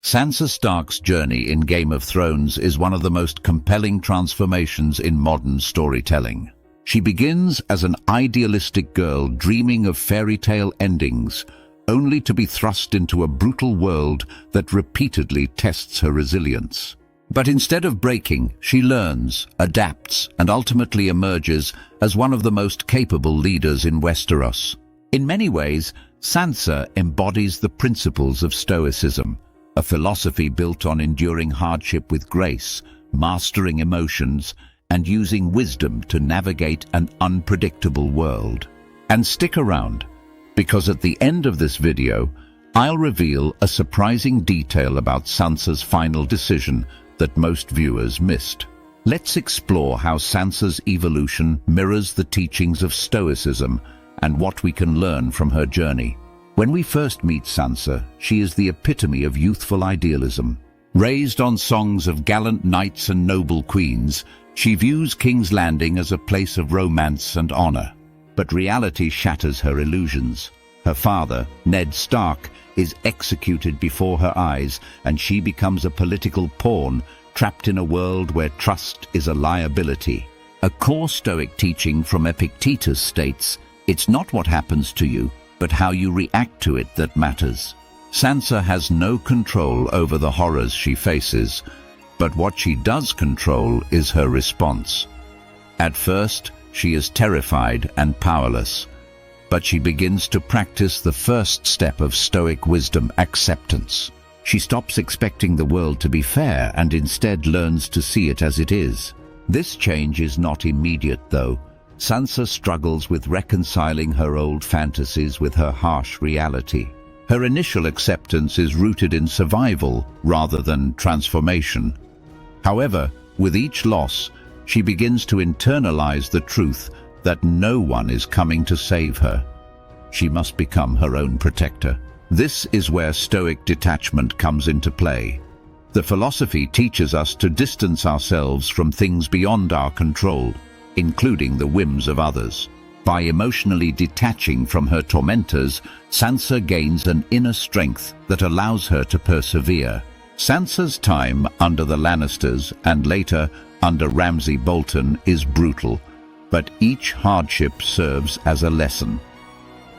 Sansa Stark's journey in Game of Thrones is one of the most compelling transformations in modern storytelling. She begins as an idealistic girl dreaming of fairy tale endings, only to be thrust into a brutal world that repeatedly tests her resilience. But instead of breaking, she learns, adapts, and ultimately emerges as one of the most capable leaders in Westeros. In many ways, Sansa embodies the principles of Stoicism, a philosophy built on enduring hardship with grace, mastering emotions, and using wisdom to navigate an unpredictable world. And stick around, because at the end of this video, I'll reveal a surprising detail about Sansa's final decision that most viewers missed. Let's explore how Sansa's evolution mirrors the teachings of Stoicism and what we can learn from her journey. When we first meet Sansa, she is the epitome of youthful idealism. Raised on songs of gallant knights and noble queens, she views King's Landing as a place of romance and honor. But reality shatters her illusions. Her father, Ned Stark, is executed before her eyes, and she becomes a political pawn, trapped in a world where trust is a liability. A core Stoic teaching from Epictetus states, "It's not what happens to you, but how you react to it that matters." Sansa has no control over the horrors she faces, but what she does control is her response. At first, she is terrified and powerless, but she begins to practice the first step of Stoic wisdom, acceptance. She stops expecting the world to be fair and instead learns to see it as it is. This change is not immediate, though. Sansa struggles with reconciling her old fantasies with her harsh reality. Her initial acceptance is rooted in survival rather than transformation. However, with each loss, she begins to internalize the truth that no one is coming to save her. She must become her own protector. This is where Stoic detachment comes into play. The philosophy teaches us to distance ourselves from things beyond our control, including the whims of others. By emotionally detaching from her tormentors, Sansa gains an inner strength that allows her to persevere. Sansa's time under the Lannisters and later under Ramsay Bolton is brutal, but each hardship serves as a lesson.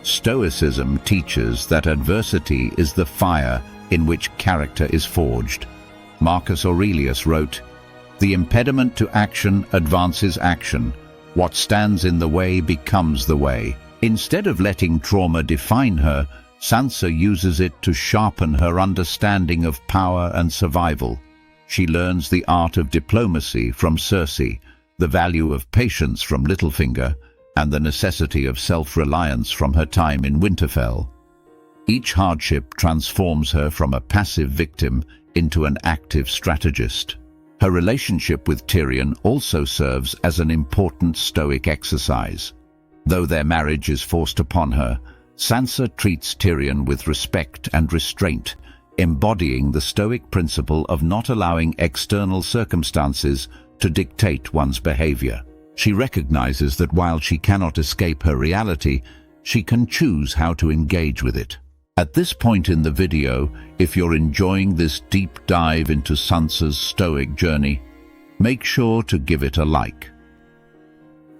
Stoicism teaches that adversity is the fire in which character is forged. Marcus Aurelius wrote, "The impediment to action advances action. What stands in the way becomes the way." Instead of letting trauma define her, Sansa uses it to sharpen her understanding of power and survival. She learns the art of diplomacy from Cersei, the value of patience from Littlefinger, and the necessity of self-reliance from her time in Winterfell. Each hardship transforms her from a passive victim into an active strategist. Her relationship with Tyrion also serves as an important Stoic exercise. Though their marriage is forced upon her, Sansa treats Tyrion with respect and restraint, embodying the Stoic principle of not allowing external circumstances to dictate one's behavior. She recognizes that while she cannot escape her reality, she can choose how to engage with it. At this point in the video, if you're enjoying this deep dive into Sansa's Stoic journey, make sure to give it a like.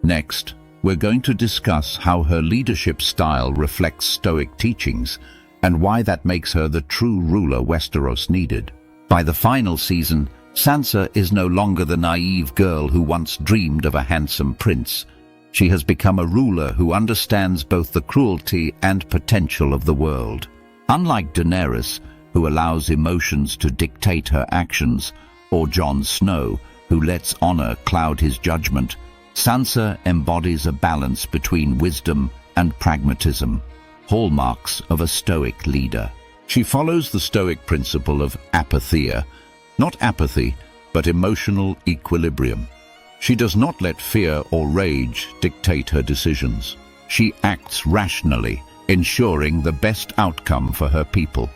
Next, we're going to discuss how her leadership style reflects Stoic teachings and why that makes her the true ruler Westeros needed. By the final season, Sansa is no longer the naive girl who once dreamed of a handsome prince. She has become a ruler who understands both the cruelty and potential of the world. Unlike Daenerys, who allows emotions to dictate her actions, or Jon Snow, who lets honor cloud his judgment, Sansa embodies a balance between wisdom and pragmatism, hallmarks of a Stoic leader. She follows the Stoic principle of apatheia, not apathy, but emotional equilibrium. She does not let fear or rage dictate her decisions. She acts rationally, ensuring the best outcome for her people.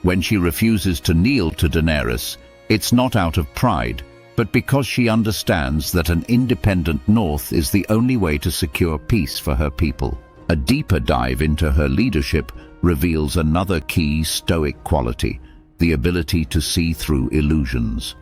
When she refuses to kneel to Daenerys, it's not out of pride, but because she understands that an independent North is the only way to secure peace for her people. A deeper dive into her leadership reveals another key Stoic quality: the ability to see through illusions.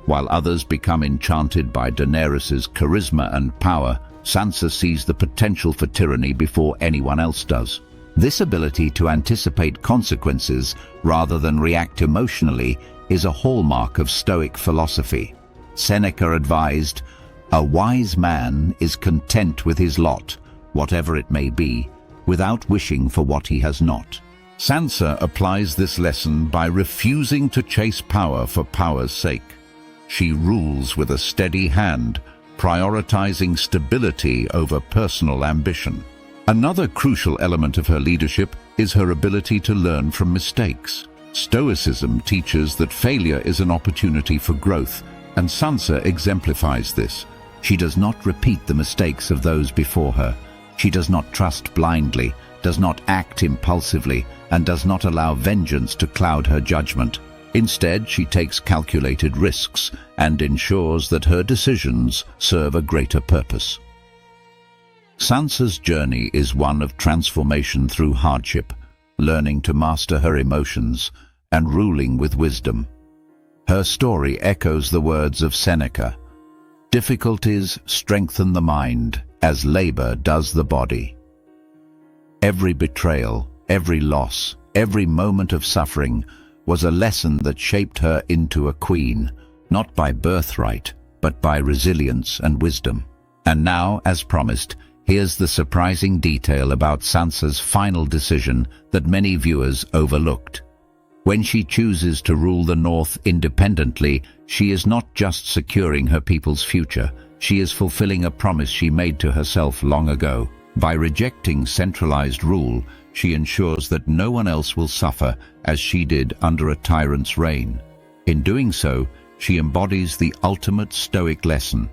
While others become enchanted by Daenerys's charisma and power, Sansa sees the potential for tyranny before anyone else does. This ability to anticipate consequences rather than react emotionally is a hallmark of Stoic philosophy. Seneca advised, "A wise man is content with his lot, whatever it may be, without wishing for what he has not." Sansa applies this lesson by refusing to chase power for power's sake. She rules with a steady hand, prioritizing stability over personal ambition. Another crucial element of her leadership is her ability to learn from mistakes. Stoicism teaches that failure is an opportunity for growth, and Sansa exemplifies this. She does not repeat the mistakes of those before her. She does not trust blindly, does not act impulsively, and does not allow vengeance to cloud her judgment. Instead, she takes calculated risks and ensures that her decisions serve a greater purpose. Sansa's journey is one of transformation through hardship, learning to master her emotions and ruling with wisdom. Her story echoes the words of Seneca, "Difficulties strengthen the mind as labor does the body." Every betrayal, every loss, every moment of suffering was a lesson that shaped her into a queen, not by birthright, but by resilience and wisdom. And now, as promised, here's the surprising detail about Sansa's final decision that many viewers overlooked. When she chooses to rule the North independently, she is not just securing her people's future, she is fulfilling a promise she made to herself long ago. By rejecting centralized rule, she ensures that no one else will suffer as she did under a tyrant's reign. In doing so, she embodies the ultimate Stoic lesson.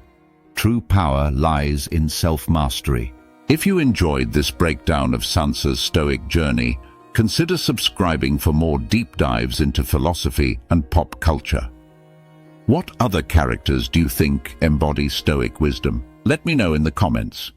True power lies in self-mastery. If you enjoyed this breakdown of Sansa's Stoic journey, consider subscribing for more deep dives into philosophy and pop culture. What other characters do you think embody Stoic wisdom? Let me know in the comments.